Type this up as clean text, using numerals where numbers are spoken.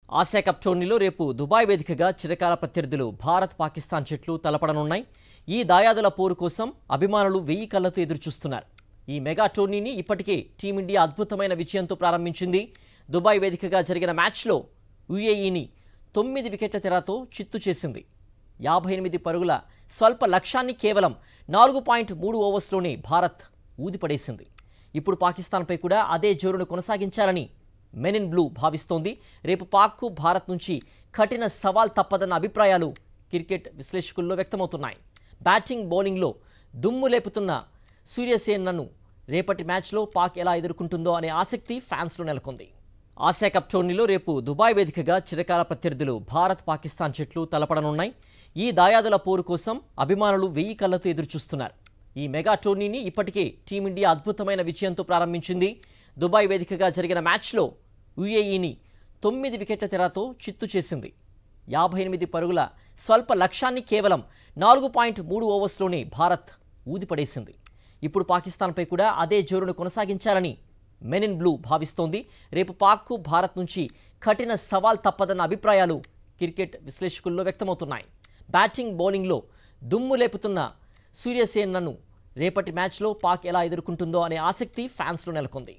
Asia cup టోర్నీలో రేపు Dubai వేదికగా చిరకాల ప్రత్యర్థులు భారత్ పాకిస్తాన్ జట్లు తలపడనున్నాయి. ఈ దాయాదుల పోరు కోసం అభిమానులు 1000 కళ్లతో ఎదురుచూస్తున్నారు. ఈ మెగా టోర్నీని ఇప్పటికే టీమిండియా అద్భుతమైన విజయంతో ప్రారంభించింది. దుబాయ్ వేదికగా జరిగిన మ్యాచ్లో యుఏఈని 9 వికెట్ల తేడాతో చిత్తు చేసింది. 58 పరుగుల స్వల్ప లక్ష్యాన్ని కేవలం 4.3 ఓవర్స్లోనే భారత్ ఊదిపడేసింది. ఇప్పుడు పాకిస్తాన్పై కూడా అదే జోరును కొనసాగించాలని మెన్ ఇన్ బ్లూ భావిస్తోంది. రేపు పాక్కు భారత్ నుంచి కఠిన సవాల్ తప్పదన్న అభిప్రాయాలు క్రికెట్ విశ్లేషకుల్లో వ్యక్తమవుతున్నాయి. బ్యాటింగ్ బౌలింగ్లో దుమ్ము లేపుతున్న సూర్యసేనను రేపటి మ్యాచ్లో పాక్ ఎలా ఎదుర్కొంటుందో అనే ఆసక్తి ఫ్యాన్స్లో నెలకొంది. ఆసియా కప్ టోర్నీలో రేపు దుబాయ్ వేదికగా చిరకాల ప్రత్యర్థులు భారత్ పాకిస్తాన్ జట్లు తలపడనున్నాయి. ఈ దాయాదుల పోరు కోసం అభిమానులు 1000 కళ్లతో ఎదురుచూస్తున్నారు. ఈ మెగా టోర్నీని ఇప్పటికే టీమిండియా అద్భుతమైన విజయంతో ప్రారంభించింది. దుబాయ్ వేదికగా జరిగిన మ్యాచ్లో యుఏఈని 9 వికెట్ల తేడాతో చిత్తు చేసింది. 58 పరుగుల స్వల్ప లక్ష్యాన్ని కేవలం 4.3 ఓవర్స్లోనే భారత్ ఊదిపడేసింది. ఇప్పుడు పాకిస్తాన్పై కూడా అదే జోరును కొనసాగించాలని మెన్ ఇన్ బ్లూ భావిస్తోంది. రేపు పాక్కు భారత్ నుంచి కఠిన సవాల్ తప్పదన్న అభిప్రాయాలు క్రికెట్ విశ్లేషకుల్లో వ్యక్తమవుతున్నాయి. బ్యాటింగ్ బౌలింగ్లో దుమ్ము లేపుతున్న సూర్యసేనను రేపటి మ్యాచ్లో పాక్ ఎలా ఎదుర్కొంటుందో అనే ఆసక్తి ఫ్యాన్స్లో నెలకొంది.